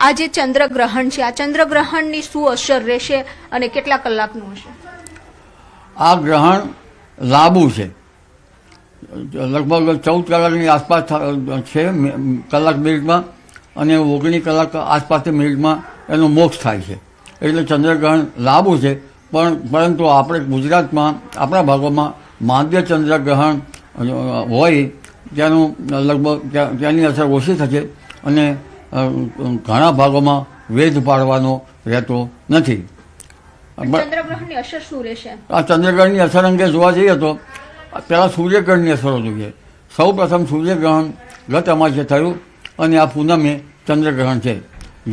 આ જે ચંદ્રગ્રહણ છે, આ ચંદ્રગ્રહણની શું અસર રહેશે અને કેટલા કલાકનું હશે? આ ગ્રહણ લાંબુ છે, લગભગ 14 કલાકની આસપાસ છે, કલાક મિનિટમાં, અને 19 કલાક આસપાસની મિનિટમાં એનો મોક્ષ થાય છે. એટલે ચંદ્રગ્રહણ લાંબુ છે. પરંતુ આપણે ગુજરાતમાં આપણા ભાગોમાં માધ્ય ચંદ્રગ્રહણ હોય ત્યાંનું લગભગ ત્યાંની અસર ઓછી થશે અને ઘણા ભાગોમાં વેધ પાડવાનો રહેતો નથી. ચંદ્રગ્રહણની અસર શું રહેશે? આ ચંદ્રગ્રહણની અસર અંગે જોવા જઈએ તો પહેલાં સૂર્યગ્રહણની અસરો જોઈએ. સૌ પ્રથમ સૂર્યગ્રહણ ગત અમાસે થયું અને આ પૂનમે ચંદ્રગ્રહણ છે,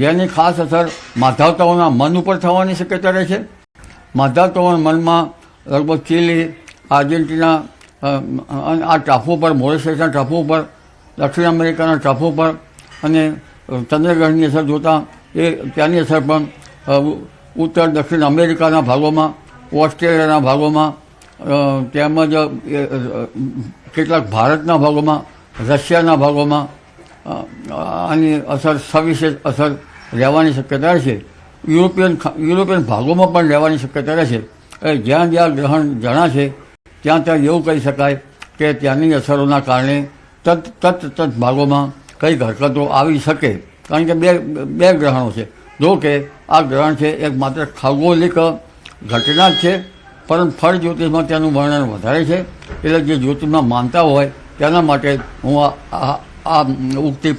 જેની ખાસ અસર માધાવતાઓના મન ઉપર થવાની શક્યતા રહે છે. માધાવતાઓના મનમાં લગભગ ચીલી, આર્જેન્ટિના, આ ટાપુ પર, મોરેશિયસના ટાપુ પર, દક્ષિણ અમેરિકાના ટાપુ પર, અને ચંદ્રગ્રહણની અસર જોતાં એ ત્યાંની અસર પણ ઉત્તર દક્ષિણ અમેરિકાના ભાગોમાં, ઓસ્ટ્રેલિયાના ભાગોમાં, તેમજ કેટલાક ભારતના ભાગોમાં, રશિયાના ભાગોમાં આની અસર સવિશેષ અસર રહેવાની શક્યતા રહેશે. યુરોપિયન ભાગોમાં પણ રહેવાની શક્યતા રહેશે. જ્યાં જ્યાં ગ્રહણ જણાશે ત્યાં ત્યાં એવું કહી શકાય કે ત્યાંની અસરોના કારણે તત ભાગોમાં કંઈક હરકતો આવી શકે. કારણ કે બે ગ્રહણો છે. જો કે આ ગ્રહણ છે એક માત્ર ખગોલિક ઘટના જ છે, પરંતુ ફળ જ્યોતિષમાં તેનું વર્ણન વધારે છે. એટલે જે જ્યોતિષમાં માનતા હોય તેના માટે હું આ ઉક્તિ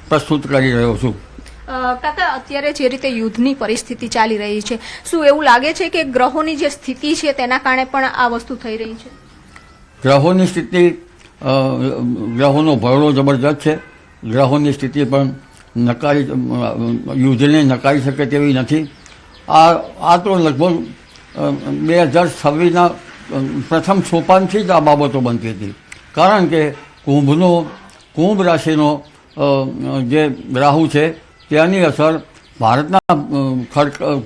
પ્રસ્તુત કરી રહ્યો છું. કાકા, અત્યારે જે રીતે યુદ્ધની પરિસ્થિતિ ચાલી રહી છે, શું એવું લાગે છે કે ગ્રહોની જે સ્થિતિ છે તેના કારણે પણ આ વસ્તુ થઈ રહી છે? ગ્રહોની સ્થિતિ, ગ્રહોનો ભરડો જબરજસ્ત છે. ગ્રહોની સ્થિતિ પણ યુદ્ધને નકારી શકે તેવી નથી. આ તો લગભગ 2026ના પ્રથમ સોપાનથી જ આ બાબતો બનતી હતી. કારણ કે કુંભ રાશિનો જે રાહુ છે ત્યાંની અસર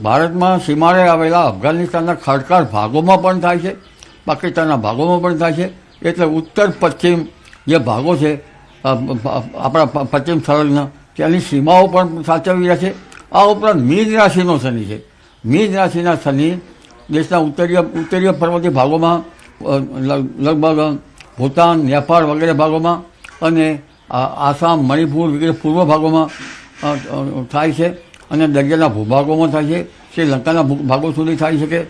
ભારતમાં સીમાડે આવેલા અફઘાનિસ્તાનના ખડકાળ ભાગોમાં પણ થાય છે, પાકિસ્તાનના ભાગોમાં પણ થાય છે. એટલે ઉત્તર પશ્ચિમ જે ભાગો છે આપણા પશ્ચિમ સંલગ્ન, ત્યાંની સીમાઓ પણ સાચવી રહ્યા છે. આ ઉપરાંત મીન રાશિનો શનિ છે. મીન રાશિના શનિ દેશના ઉત્તરીય પર્વતીય ભાગોમાં, લગભગ ભૂતાન, નેપાળ વગેરે ભાગોમાં, અને આસામ, મણિપુર વગેરે પૂર્વ ભાગોમાં થાય છે, અને દરિયાના ભૂભાગોમાં થાય છે. શ્રીલંકાના ભાગો સુધી થઈ શકે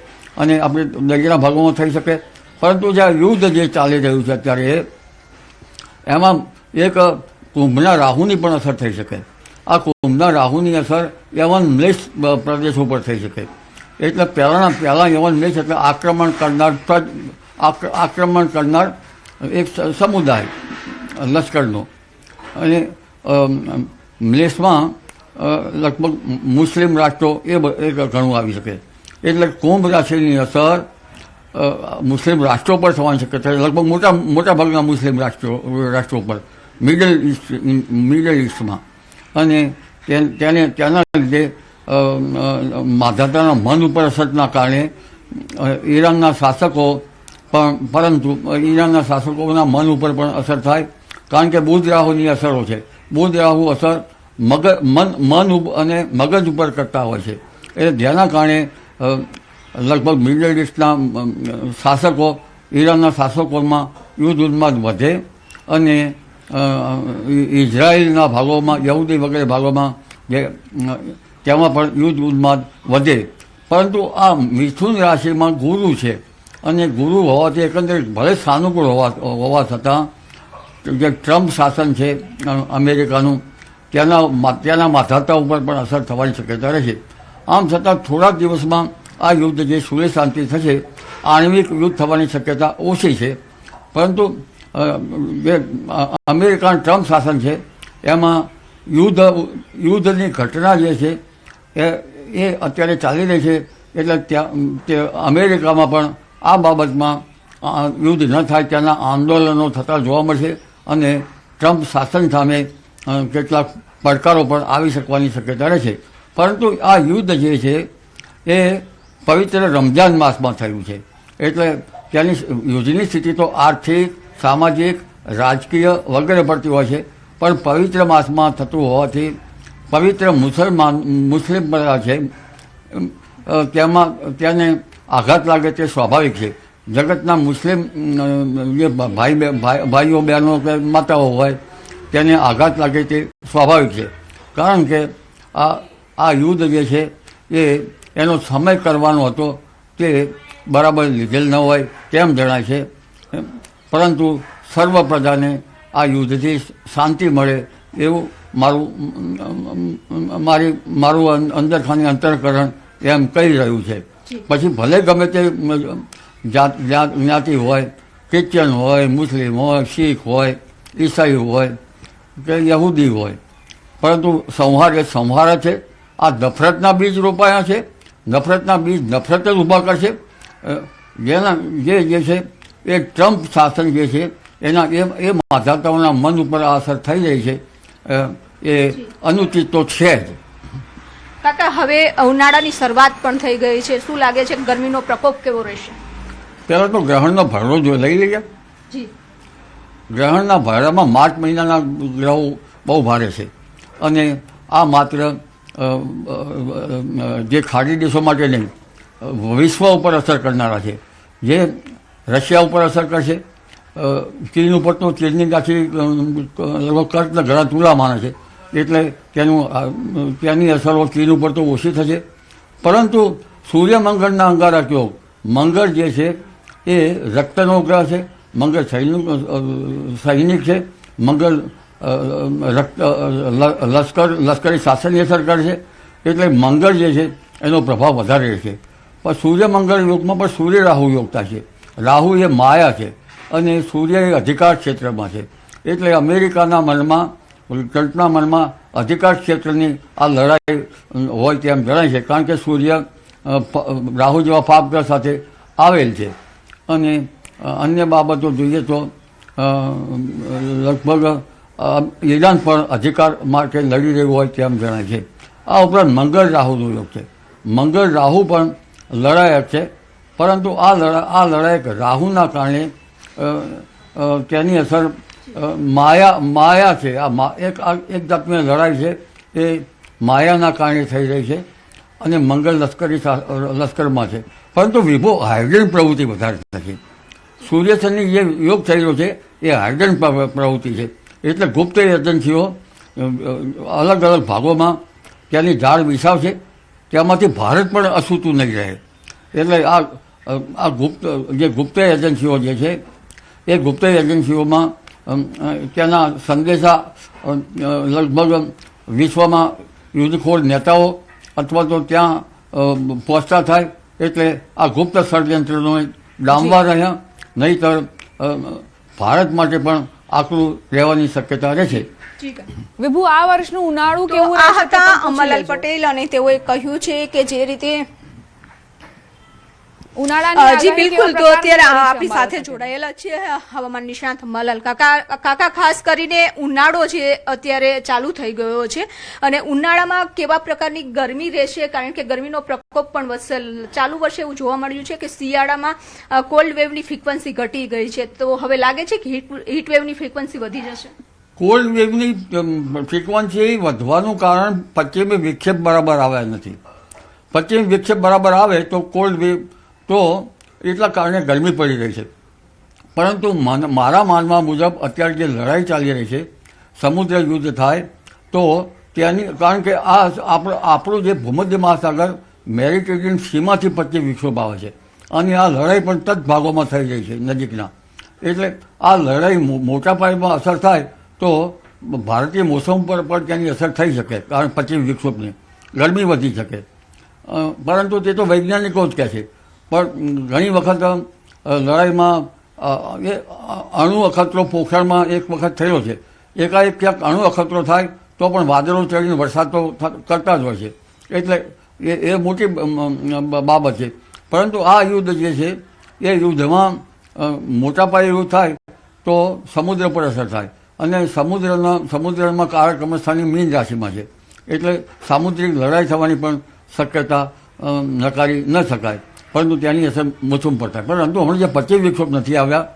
અને આપણે દરિયાના ભાગોમાં થઈ શકે. પરંતુ જે યુદ્ધ જે ચાલી રહ્યું છે અત્યારે, એમાં એક કુંભના રાહુની પણ અસર થઈ શકે. આ કુંભના રાહુની અસર યવન મલેશ પ્રદેશ ઉપર થઈ શકે. એટલે પહેલાં યવન મલેશ એટલે આક્રમણ કરનાર એક સમુદાય લશ્કરનો. અને મલેશમાં લગભગ મુસ્લિમ રાષ્ટ્રો એ ઘણું આવી શકે. એટલે કુંભ રાશિની અસર મુસ્લિમ રાષ્ટ્રો પર થવાની શક્યતા લગભગ મોટા ભાગના મુસ્લિમ રાષ્ટ્રો પર, મિડલ ઇસ્ટમાં. અને ત્યાંના લીધે માધાતાના મન ઉપર અસરના કારણે ઈરાનના શાસકોના મન ઉપર પણ અસર થાય. કારણ કે બુધ રાહુની અસરો છે. બુધ રાહુ અસર મન અને મગજ ઉપર કરતા હોય છે. એટલે જેના કારણે લગભગ મિડલ ઇસ્ટના શાસકો, ઈરાનના શાસકોમાં યુદ્ધ ઉન્માદ વધે અને ઇઝરાયલના ભાગોમાં, યહૂદી વગેરે ભાગોમાં તેમાં પણ યુદ્ધ ઉન્માદ વધે. પરંતુ આ મિથુન રાશિમાં ગુરુ છે, અને ગુરુ હોવાથી એકંદરે ભલે સાનુકૂળ હોવા છતાં જે ટ્રમ્પ શાસન છે અમેરિકાનું, ત્યાંના માધાતા ઉપર પણ અસર થવાની શક્યતા રહેશે. આમ છતાં થોડા દિવસમાં આ યુદ્ધ જે સુરે શાંતિ થશે, આણ્વિક યુદ્ધ થવાની શક્યતા ઓછી છે. પરંતુ જે અમેરિકાનું ટ્રમ્પ શાસન છે એમાં યુદ્ધની ઘટના જે છે એ અત્યારે ચાલી રહી છે. એટલે અમેરિકામાં પણ આ બાબતમાં યુદ્ધ ન થાય ત્યાંના આંદોલનો થતા જોવા મળશે, અને ટ્રમ્પ શાસન સામે કેટલાક પડકારો પણ આવી શકવાની શક્યતા રહે છે. પરંતુ આ યુદ્ધ જે છે એ પવિત્ર રમજાન માસમાં થયું છે. એટલે ત્યાંની યુદ્ધની સ્થિતિ તો આર્થિક, સામાજિક, રાજકીય વગેરે પડતી હોય છે, પણ પવિત્ર માસમાં થતું હોવાથી પવિત્ર મુસ્લિમ બધા છે તેમાં તેને આઘાત લાગે તે સ્વાભાવિક છે. જગતના મુસ્લિમ જે ભાઈઓ બહેનો કે માતાઓ હોય તેને આઘાત લાગે તે સ્વાભાવિક છે. કારણ કે આ યુદ્ધ જે છે એનો સમય કરવાનો હતો તે બરાબર લીધેલ ન હોય તેમ જણાય છે. પરંતુ સર્વ પ્રજાને આ યુદ્ધથી શાંતિ મળે એવું મારું અંદરખાની અંતરકરણ એમ કહી રહ્યું છે. પછી ભલે ગમે તે જ્ઞાતિ હોય, ક્રિશ્ચિયન હોય, મુસ્લિમ હોય, શીખ હોય, ઈસાઈ હોય કે યહૂદી હોય, પરંતુ સંહાર એ સંહાર છે. આ નફરતના બીજ રોપાયા છે. નફરતના બીજ નફરત જ ઊભા કરશે. જેના જે છે એ ટ્રમ્પ શાસન જે છે એના એ માધાતાઓના મન ઉપર આ અસર થઈ રહી છે. એ અનુચિત તો છે જ. કાકા, હવે ઉનાળાની શરૂઆત પણ થઈ ગઈ છે. શું લાગે છે ગરમીનો પ્રકોપ કેવો રહેશે? પહેલાં તો ગ્રહણનો ભાડો જો લઈ લઈએ. જી, ગ્રહણના ભાડામાં માર્ચ મહિનાના ગ્રહો બહુ ભારે છે અને આ માત્ર જે ખાડી દેશો માટે નહીં, વિશ્વ ઉપર અસર કરનારા છે. જે રશિયા ઉપર અસર કરશે, ચીન ઉપર તો ચીનની ગાછી લગભગ કર્કના ઘણા તુલામાના છે, એટલે તેની અસરો ચીન ઉપર તો ઓછી થશે. પરંતુ સૂર્યમંગળના અંગારક યોગ, મંગળ જે છે એ રક્તનો ગ્રહ છે, મંગળ સૈનિક છે, મંગળ લશ્કરી શાસનની અસર કરશે. એટલે મંગળ જે છે એનો પ્રભાવ વધારે રહેશે. પણ સૂર્યમંગળ યોગમાં પણ સૂર્ય રાહુ યોગતા છે. રાહુ એ માયા છે અને સૂર્ય એ અધિકાર ક્ષેત્રમાં છે. એટલે અમેરિકાના મનમાં, ટ્રમ્પના મનમાં અધિકાર ક્ષેત્રની આ લડાઈ હોય તેમ જણાય છે. કારણ કે સૂર્ય રાહુ જેવા પાપ ગ્રહ સાથે આવેલ છે. અને અન્ય બાબતો જોઈએ તો લગભગ ઈરાન પણ અધિકાર માટે લડી રહ્યું હોય તેમ જણાય છે. આ ઉપરાંત મંગળ રાહુનો યોગ છે. મંગળ રાહુ પણ લડાયક છે, પરંતુ આ લડાયક રાહુના કારણે તેની અસર માયા છે. એક જાતની લડાઈ છે એ માયાના કારણે થઈ રહી છે અને મંગળ લશ્કરમાં છે. પરંતુ વિભો હાઇડ્રોજન પ્રવૃત્તિ વધારે નથી. સૂર્યસનની જે યોગ થઈ રહ્યો છે એ હાઇડ્રોજન પ્રવૃત્તિ છે. એટલે ગુપ્ત એજન્સીઓ અલગ અલગ ભાગોમાં ત્યાંની ઝાડ વિછાવશે. તેમાંથી ભારત પણ અછૂતું નહીં રહે. એટલે આ ગુપ્ત એજન્સીઓ જે છે એ ગુપ્ત એજન્સીઓમાં ત્યાંના સંદેશા લગભગ વિશ્વમાં યુદ્ધખોર નેતાઓ અથવા તો ત્યાં પહોંચતા થાય. એટલે આ ગુપ્ત ષડયંત્રનો ડામવા રહ્યા, નહીંતર ભારત માટે પણ આકરું રહેવાની શક્યતા રહે છે. વિભુ, આ વર્ષનું ઉનાળુ કેવું આ હતા અમરલાલ પટેલ અને તેઓએ કહ્યું છે કે જે રીતે જી બિલકુલ. તો અત્યારે આપણી સાથે જોડાયેલા છે હવામાન નિષ્ણાત અંબાલાલ કાકા. ખાસ કરીને ઉનાળો જે અત્યારે ચાલુ થઈ ગયો છે અને ઉનાળામાં કેવા પ્રકારની ગરમી રહેશે? કારણ કે ગરમીનો પ્રકોપ પણ વધશે. ચાલુ વર્ષે એવું જોવા મળ્યું છે કે શિયાળામાં કોલ્ડ વેવની ફ્રીક્વન્સી ઘટી ગઈ છે, તો હવે લાગે છે કે હીટ વેવની ફ્રીક્વન્સી વધી જશે? કોલ્ડ વેવની ફ્રીક્વન્સી વધવાનું કારણ પશ્ચિમી વિક્ષેપ બરાબર આવ્યા નથી. પશ્ચિમી વિક્ષેપ બરાબર આવે તો કોલ્ડ વેવ તો એટલા કારણે ગરમી પડી રહી છે. પરંતુ મારા માનવા મુજબ અત્યારે જે લડાઈ ચાલી રહી છે, સમુદ્ર યુદ્ધ થાય તો ત્યાંની, કારણ કે આ આપણું જે ભૂમધ્ય મહાસાગર મેડિટેરિયન સીમાથી પશ્ચિમ વિક્ષેપ આવે છે અને આ લડાઈ પણ તજ ભાગોમાં થઈ રહી છે નજીકના. એટલે આ લડાઈ મોટા પાયેમાં અસર થાય તો ભારતીય મોસમ પર પણ તેની અસર થઈ શકે, કારણ પશ્ચિમ વિક્ષેપની ગરમી વધી શકે. પરંતુ તે તો વૈજ્ઞાનિકો જ કહે છે. પણ ઘણી વખત લડાઈમાં અણુ અખતરો પોખરણમાં એક વખત થયો છે. એકાએક ક્યાંક અણુ અખતરો થાય તો પણ વાદળો ચડીને વરસાદ તો કરતા જ હોય છે. એટલે એ મોટી બાબત છે. પરંતુ આ યુદ્ધ જે છે એ યુદ્ધમાં મોટા પાયે યુદ્ધ થાય તો સમુદ્ર પર અસર થાય અને સમુદ્રમાં કાળક્રમ સ્થાની મીન રાશિમાં છે. એટલે સામુદ્રિક લડાઈ થવાની પણ શક્યતા નકારી ન શકાય. પરંતુ ત્યાંની અસર મોસમ પર થાય. પરંતુ હમણાં જે પશ્ચિમ વિક્ષેપ નથી આવ્યા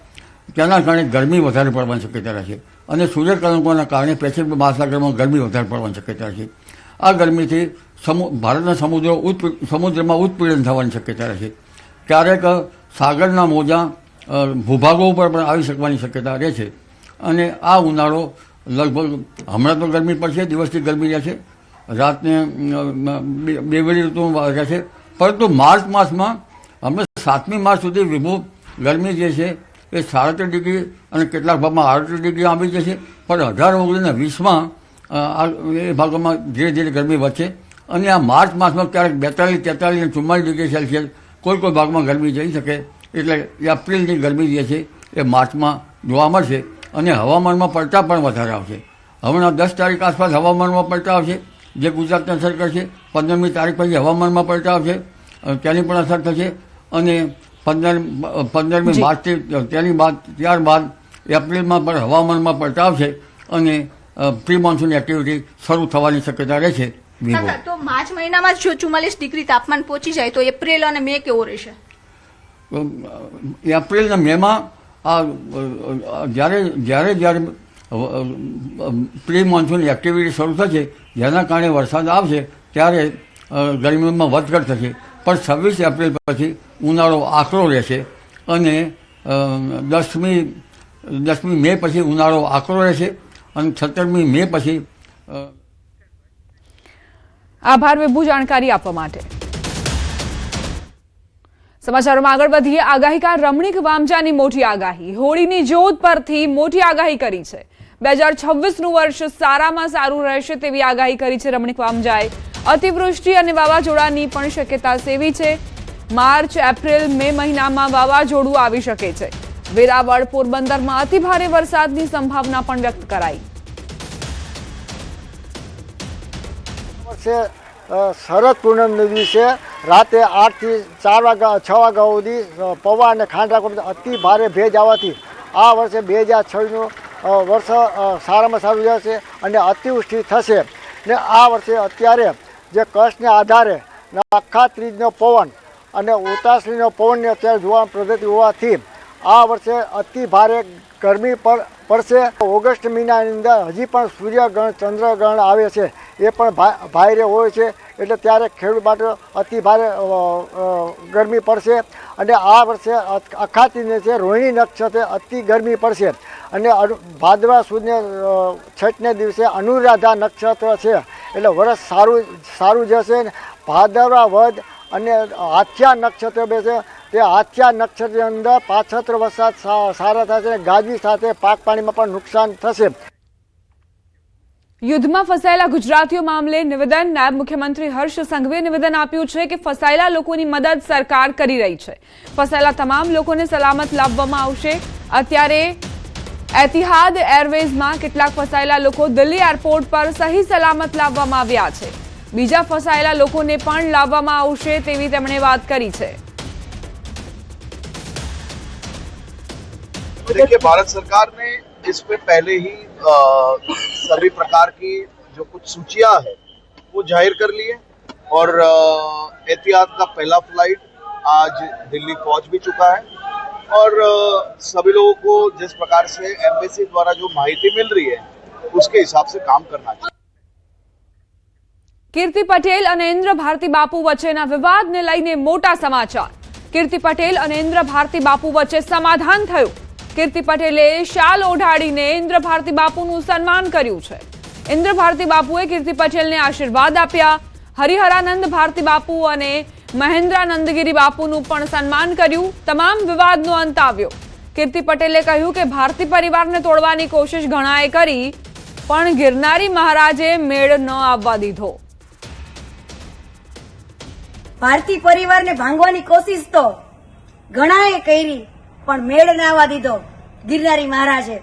તેના કારણે ગરમી વધારે પડવાની શક્યતા રહે છે અને સૂર્યકલંકોના કારણે પેસિફિક મહાસાગરમાં ગરમી વધારે પડવાની શક્યતા છે. આ ગરમીથી ભારતના સમુદ્રમાં ઉત્પીડન થવાની શક્યતા રહે છે. ક્યારેક સાગરના મોજા ભૂભાગો ઉપર પણ આવી શકવાની શક્યતા રહે છે. અને આ ઉનાળો લગભગ હમણાં તો ગરમી પડશે, દિવસથી ગરમી રહે છે, રાતને બે ઋતુ રહે છે, પરંતુ માર્ચ માસમાં હમણાં 7મી માર્ચ સુધી વિભુ ગરમી જે છે એ 37 ડિગ્રી અને કેટલાક ભાગમાં 38 ડિગ્રી આવી જશે. પણ 1819-20માં એ ભાગોમાં ધીરે ધીરે ગરમી વધશે અને આ માર્ચ માસમાં ક્યારેક 42, 43 અને 44 ડિગ્રી સેલ્સિયસ કોઈ ભાગમાં ગરમી જઈ શકે. એટલે એપ્રિલની ગરમી જે છે એ માર્ચમાં જોવા મળશે અને હવામાનમાં પલટા પણ વધારે આવશે. હમણાં 10 તારીખ આસપાસ હવામાનમાં પલટા આવશે જે ગુજરાતને અસર કરશે. 15મી તારીખ પછી હવામાનમાં પલટા આવશે, તેની પણ અસર થશે. અને 15મી માર્ચથી ત્યારબાદ એપ્રિલમાં પણ હવામાનમાં પલટા આવશે અને પ્રી મોન્સૂન એક્ટિવિટી શરૂ થવાની શક્યતા રહે છે. કાકા, તો માર્ચ મહિનામાં જો 44 ડિગ્રી તાપમાન પહોંચી જાય તો એપ્રિલ અને મે કેવો રહેશે? એપ્રિલ અને મેમાં જ્યારે પ્રી મોન્સૂન એક્ટિવિટી શરૂ થશે, જેના કારણે વરસાદ આવશે, ત્યારે ગરમીમાં વધઘટ થશે. પણ 26 એપ્રિલ પછી ઉનાળો આકરો રહેશે અને 10મી મે પછી ઉનાળો આકરો રહેશે અને 17મી મે પછી. આભાર વિભુ જાણકારી આપવા માટે. સમાચારોમાં આગળ વધીએ. આગાહીકાર રમણીક વામજાની મોટી આગાહી. હોળીની જોત પરથી મોટી આગાહી કરી છે. 2026નું વર્ષ સારામાં સારું રહેશે તેવી આગાહી કરી છે રમણીક વામજાએ. અતિવૃષ્ટિ અને વાવાઝોડાની પણ શક્યતા સેવી છે. માર્ચ, એપ્રિલ, મે મહિનામાં વાવાઝોડું આવી શકે છે. વેરાવળ, પોરબંદરમાં અતિભારે વરસાદની સંભાવના પણ વ્યક્ત કરાઈ. શરદ પૂનમના દિવસે રાતે 8 થી 6 વાગ્યા સુધી પૌવા અને ખાંડરા અતિ ભારે ભેજ આવવાથી આ વર્ષે 2026નું વર્ષ સારામાં સારું જશે અને અતિવૃષ્ટિ થશે. ને આ વર્ષે અત્યારે જે કચ્છને આધારે આખા ત્રીજનો પવન અને ઉતાસળીનો પવનની અત્યારે જોવાની પદ્ધતિ હોવાથી આ વર્ષે અતિ ભારે ગરમી પડશે. ઓગસ્ટ મહિનાની અંદર હજી પણ સૂર્યગ્રહણ, ચંદ્રગ્રહણ આવે છે, એ પણ ભારે હોય છે. એટલે ત્યારે ખેડૂત માટે અતિ ભારે ગરમી પડશે. અને આ વર્ષે અખાતીને છે રોહિણી નક્ષત્રે અતિ ગરમી પડશે. અને ભાદરવા સુદને છઠને દિવસે અનુરાધા નક્ષત્ર છે, એટલે વર્ષ સારું જશે. ભાદરવા વધ અને હાથિયા નક્ષત્ર બેસે, તે હાથિયા નક્ષત્રની અંદર પાછત્ર વરસાદ સારા થશે. ગાજવી સાથે પાક પાણીમાં પણ નુકસાન થશે. યુદ્ધમાં ફસાયેલા ગુજરાતીઓ મામલે નિવેદન. નાયબ મુખ્યમંત્રી હર્ષ સંઘવીએ નિવેદન આપ્યું છે કે ફસાયેલા લોકોની મદદ સરકાર કરી રહી છે. ફસાયેલા તમામ લોકોને સલામત લાવવામાં આવશે. અત્યારે એતિહાદ એરવેઝમાં કેટલાક ફસાયેલા લોકો દિલ્હી એરપોર્ટ પર સહી સલામત લાવવામાં આવ્યા છે. બીજા ફસાયેલા લોકોને પણ લાવવામાં આવશે તેવી તેમણે વાત કરી છે. देखिए, भारत सरकार ने इसमें पहले ही सभी प्रकार की जो कुछ सूचियां है वो जाहिर कर ली है और एहतियात का पहला फ्लाइट आज दिल्ली पहुंच भी चुका है और सभी लोगों को जिस प्रकार से एम्बेसी द्वारा जो माहिती मिल रही है उसके हिसाब से काम करना चाहिए. કીર્તિ પટેલ અને ઇન્દ્ર ભારતી બાપુ વચ્ચેના વિવાદને લઈને મોટા સમાચાર. કીર્તિ પટેલ અને ઇન્દ્ર ભારતી બાપુ વચ્ચે સમાધાન થયું. કીર્તિ પટેલે શાલ ઓઢાડીને ઇન્દ્ર ભારતી બાપુનું સન્માન કર્યું છે. ઇન્દ્ર ભારતી બાપુએ કીર્તિ પટેલને આશીર્વાદ આપ્યા. હરિહરાનંદ ભારતી બાપુ અને મહેન્દ્રાનંદગીરી બાપુનું પણ સન્માન કર્યું. તમામ વિવાદનો અંત આવ્યો. કીર્તિ પટેલે કહ્યું કે ભારતી પરિવારને તોડવાની કોશિશ ઘણાએ કરી, પણ ગિરનારી મહારાજે મેળ ન આવવા દીધો. ભારતી પરિવારને ભાંગવાની કોશિશ તો ઘણાએ કરી, પણ મેળ ના આવવા દીધો ગિરનારી મહારાજે.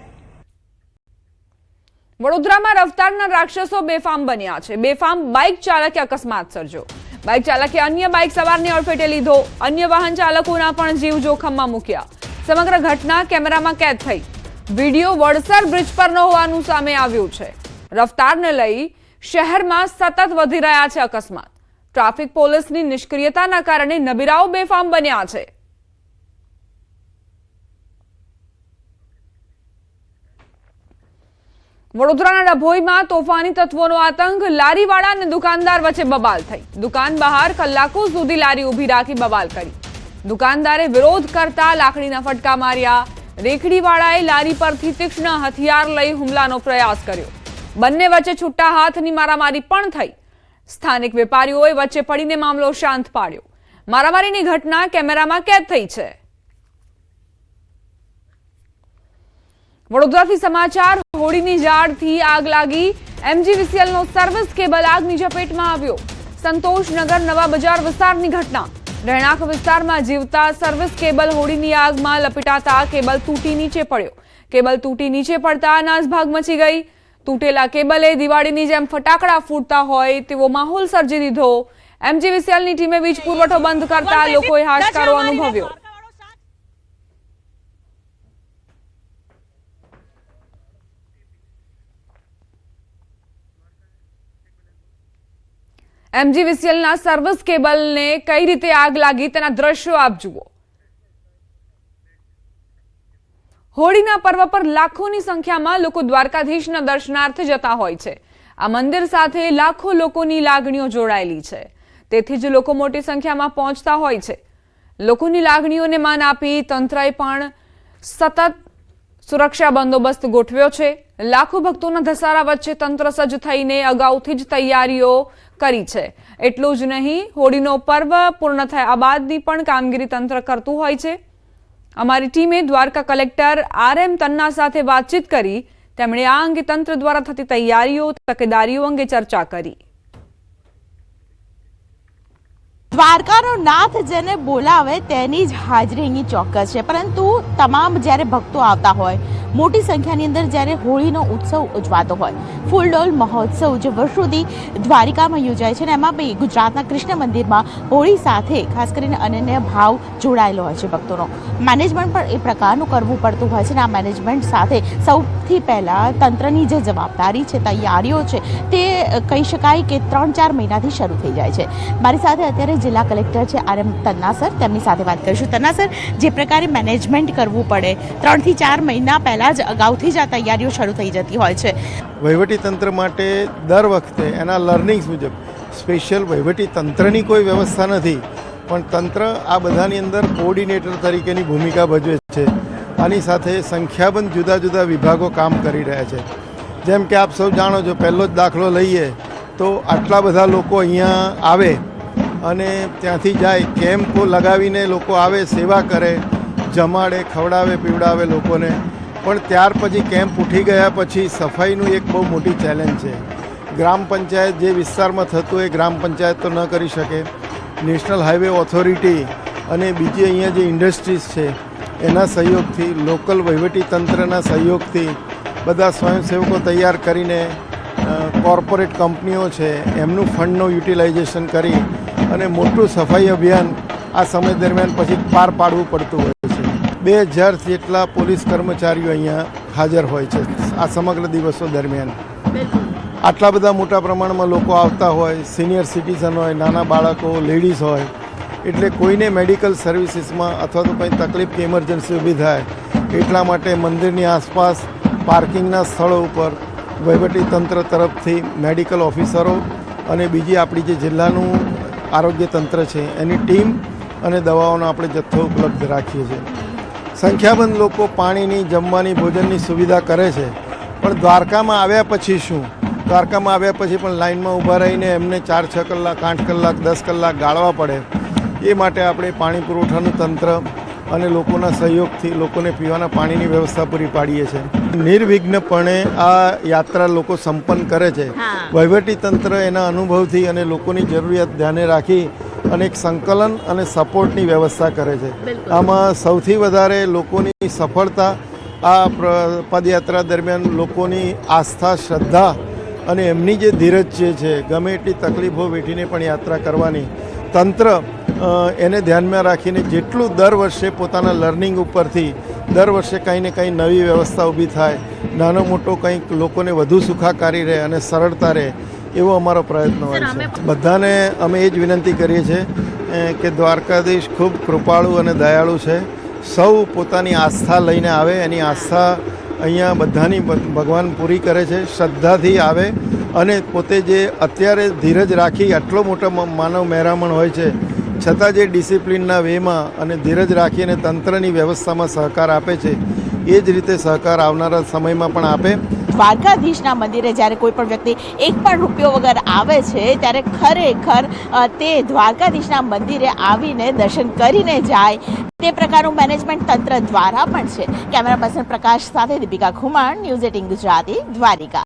વડોદરામાં રફતારના રાક્ષસો બેફામ બન્યા છે. બેફામ બાઇક ચાલકે અકસ્માત સર્જ્યો. બાઇક ચાલકે અન્ય બાઇક સવારને અડફેટે લીધો. અન્ય વાહન ચાલકોના પણ જીવ જોખમમાં મૂક્યા. સમગ્ર ઘટના કેમેરામાં કેદ થઈ. વિડીયો વડસર બ્રિજ પરનો હોવાનું સામે આવ્યું છે. રફતારને લઈ શહેરમાં સતત વધી રહ્યા છે અકસ્માત. ટ્રાફિક પોલીસની નિષ્ક્રિયતાના કારણે નબીરાઓ બેફામ બન્યા છે. વડોદરાના ડભોઈમાં તોફાની તત્વોનો આતંક, લારીવાળા અને દુકાનદાર વચ્ચે બબાલ થઈ. દુકાન બહાર કલાકો સુધી લારી ઊભી રાખી બબાલ કરી. દુકાનદારે વિરોધ કરતા લાકડીના ફટકા માર્યા. રેકડીવાળાએ લારી પરથી તીક્ષ્ણ હથિયાર લઈ હુમલાનો પ્રયાસ કર્યો. બંને વચ્ચે છૂટા હાથની મારામારી પણ થઈ. સ્થાનિક વેપારીઓએ વચ્ચે પડીને મામલો શાંત પાડ્યો. મારામારીની ઘટના કેમેરામાં કેદ થઈ છે. વડોદરાથી સમાચાર. હોળીની ઝાડથી આગ લાગી. MGVCLનો સર્વિસ કેબલ આગની ઝપેટમાં આવ્યો. સંતોષનગર નવા બજાર વિસ્તારની ઘટના. રહેણાંક વિસ્તારમાં જીવતા સર્વિસ કેબલ હોળીની આગમાં લપેટાતા કેબલ તૂટી નીચે પડ્યો. કેબલ તૂટી નીચે પડતા નાસભાગ મચી ગઈ. તૂટેલા કેબલે દિવાળીની જેમ ફટાકડા ફૂટતા હોય તેવો માહોલ સર્જી દીધો. MGVCLની ટીમે વીજ પુરવઠો બંધ કરતા લોકોએ હાશકારો અનુભવ્યો. MGVCLના સર્વિસ કેબલને કઈ રીતે આગ લાગી તેના દ્રશ્યો આપ જુઓ. હોળીના પર્વ પર લાખોની સંખ્યામાં લોકો દ્વારકાધીશના દર્શનાર્થે જતા હોય છે. આ મંદિર સાથે લાખો લોકોની લાગણીઓ જોડાયેલી છે. તેથી જ લોકો મોટી સંખ્યામાં પહોંચતા હોય છે. લોકોની લાગણીઓને માન આપી તંત્રએ પણ સતત સુરક્ષા બંદોબસ્ત ગોઠવ્યો છે. લાખો ભક્તોના ધસારા વચ્ચે તંત્ર સજ્જ થઈને અગાઉથી જ તૈયારીઓ કરી છે. એટલું જ નહીં, હોળીનો પર્વ પૂર્ણ થયા બાદની પણ કામગીરી તંત્ર કરતું હોય છે. અમારી ટીમે દ્વારકા કલેક્ટર RM તન્ના સાથે વાતચીત કરી. તેમણે આ અંગે તંત્ર દ્વારા થતી તૈયારીઓ, તકેદારીઓ અંગે ચર્ચા કરી. દ્વારકાનો નાથ જેને બોલાવે તેની જ હાજરી અહીં ચોક્કસ છે. પરંતુ તમામ જ્યારે ભક્તો આવતા હોય, મોટી સંખ્યાની અંદર જ્યારે હોળીનો ઉત્સવ ઉજવાતો હોય, ફૂલડોલ મહોત્સવ જે વર્ષોથી દ્વારિકામાં યોજાય છે, ને એમાં બી ગુજરાતના કૃષ્ણ મંદિરમાં હોળી સાથે ખાસ કરીને અનન્ય ભાવ જોડાયેલો હોય છે ભક્તોનો. મેનેજમેન્ટ પણ એ પ્રકારનું કરવું પડતું હોય છે. ને આ મેનેજમેન્ટ સાથે સૌથી પહેલાં તંત્રની જે જવાબદારી છે, તૈયારીઓ છે, તે કહી શકાય કે 3-4 મહિનાથી શરૂ થઈ જાય છે. મારી સાથે અત્યારે જિલ્લા કલેક્ટર છે RM તન્ના સર, તેમની સાથે વાત કરીશું. તન્ના સર, જે પ્રકારે મેનેજમેન્ટ કરવું પડે, 3 થી 4 મહિના પહેલાં જ અગાઉથી જ આ તૈયારીઓ શરૂ થઈ જતી હોય છે. વહીવટી તંત્ર માટે દર વખતે એના લર્નિંગ્સ મુજબ સ્પેશિયલ વહીવટી તંત્રની કોઈ વ્યવસ્થા નથી, પણ તંત્ર આ બધાની અંદર કોઓર્ડિનેટર તરીકેની ભૂમિકા ભજવે છે. આની સાથે સંખ્યાબંધ જુદા જુદા વિભાગો કામ કરી રહ્યા છે. જેમ કે આપ સૌ જાણો છો, પહેલો જ દાખલો લઈએ તો આટલા બધા લોકો અહીંયા આવે અને ત્યાંથી જાય, કેમ્પો લગાવીને લોકો આવે, સેવા કરે, જમાડે, ખવડાવે, પીવડાવે લોકોને. પણ ત્યાર પછી કેમ્પ ઉઠી ગયા પછી સફાઈનું એક બહુ મોટી ચેલેન્જ છે. ગ્રામ પંચાયત જે વિસ્તારમાં થતું એ ગ્રામ પંચાયત તો ન કરી શકે. નેશનલ હાઈવે ઓથોરિટી અને બીજી અહીંયા જે ઇન્ડસ્ટ્રીઝ છે એના સહયોગથી, લોકલ વહીવટી તંત્રના સહયોગથી બધા સ્વયંસેવકો તૈયાર કરીને, કોર્પોરેટ કંપનીઓ છે એમનું ફંડનું યુટિલાઇઝેશન કરી અને મોટું સફાઈ અભિયાન આ સમય દરમિયાન પછી પાર પાડવું પડતું હોય છે. 2000 જેટલા પોલીસ કર્મચારીઓ અહીંયા હાજર હોય છે આ સમગ્ર દિવસો દરમિયાન. આટલા બધા મોટા પ્રમાણમાં લોકો આવતા હોય, સિનિયર સિટીઝન હોય, નાના બાળકો, લેડીઝ હોય, એટલે કોઈને મેડિકલ સર્વિસીસમાં અથવા તો કંઈ તકલીફ કે ઇમરજન્સી ઊભી થાય એટલા માટે મંદિરની આસપાસ પાર્કિંગના સ્થળો ઉપર વહીવટી તંત્ર તરફથી મેડિકલ ઓફિસરો અને બીજી આપણી જે જિલ્લાનું આરોગ્ય તંત્ર છે એની ટીમ અને દવાઓનો આપણે જથ્થો ઉપલબ્ધ રાખીએ છીએ. સંખ્યાબંધ લોકો પાણીની, જમવાની, ભોજનની સુવિધા કરે છે. પણ દ્વારકામાં આવ્યા પછી શું? દ્વારકામાં આવ્યા પછી પણ લાઇનમાં ઊભા રહીને એમને 4-6 કલાક, 8 કલાક, 10 કલાક ગાળવા પડે. એ માટે આપણે પાણી પુરવઠાનું તંત્ર અને લોકોના સહયોગથી લોકોને પીવાના પાણીની વ્યવસ્થા પૂરી પાડીએ છીએ. નિર્વિઘ્નપણે આ યાત્રા લોકો સંપન્ન કરે છે. વહીવટી તંત્ર એના અનુભવથી અને લોકોની જરૂરિયાત ધ્યાને રાખી અને એક સંકલન અને સપોર્ટની વ્યવસ્થા કરે છે. આમાં સૌથી વધારે લોકોની સફળતા આ પદયાત્રા દરમિયાન લોકોની આસ્થા, શ્રદ્ધા અને એમની જે ધીરજ જે છે, ગમે એટલી તકલીફો વેઠીને પણ યાત્રા કરવાની, તંત્ર એને ધ્યાનમાં રાખીને જેટલું દર વર્ષે પોતાના લર્નિંગ ઉપરથી દર વર્ષે કંઈ ને કંઈ નવી વ્યવસ્થા ઊભી થાય, નાનો મોટો કંઈક લોકોને વધુ સુખાકારી રહે અને સરળતા રહે, એવો અમારો પ્રયત્ન હોય છે. બધાને અમે એ જ વિનંતી કરીએ છીએ કે દ્વારકાધીશ ખૂબ કૃપાળુ અને દયાળુ છે. સૌ પોતાની આસ્થા લઈને આવે, એની આસ્થા અહીંયા બધાની ભગવાન પૂરી કરે છે, શ્રદ્ધાથી આવે અને પોતે જે અત્યારે ધીરજ રાખી આટલો મોટો માનવ મહેરામણ હોય છે છતાં જે ડિસિપ્લિનના વેમાં અને ધીરજ રાખી અને તંત્રની વ્યવસ્થામાં સહકાર આપે છે એ જ રીતે સહકાર આવનારા સમયમાં પણ આપે. દ્વારકાધીશના મંદિરે જ્યારે કોઈ પણ વ્યક્તિ એક પણ રૂપિયો વગર આવે છે ત્યારે ખરેખર તે દ્વારકાધીશના મંદિરે આવીને દર્શન કરીને જાય તે પ્રકારનું મેનેજમેન્ટ તંત્ર દ્વારા પણ છે. કેમેરા પર્સન પ્રકાશ સાથે દીપિકા ખુમાણ, ન્યૂઝ 18 ગુજરાતી, દ્વારિકા.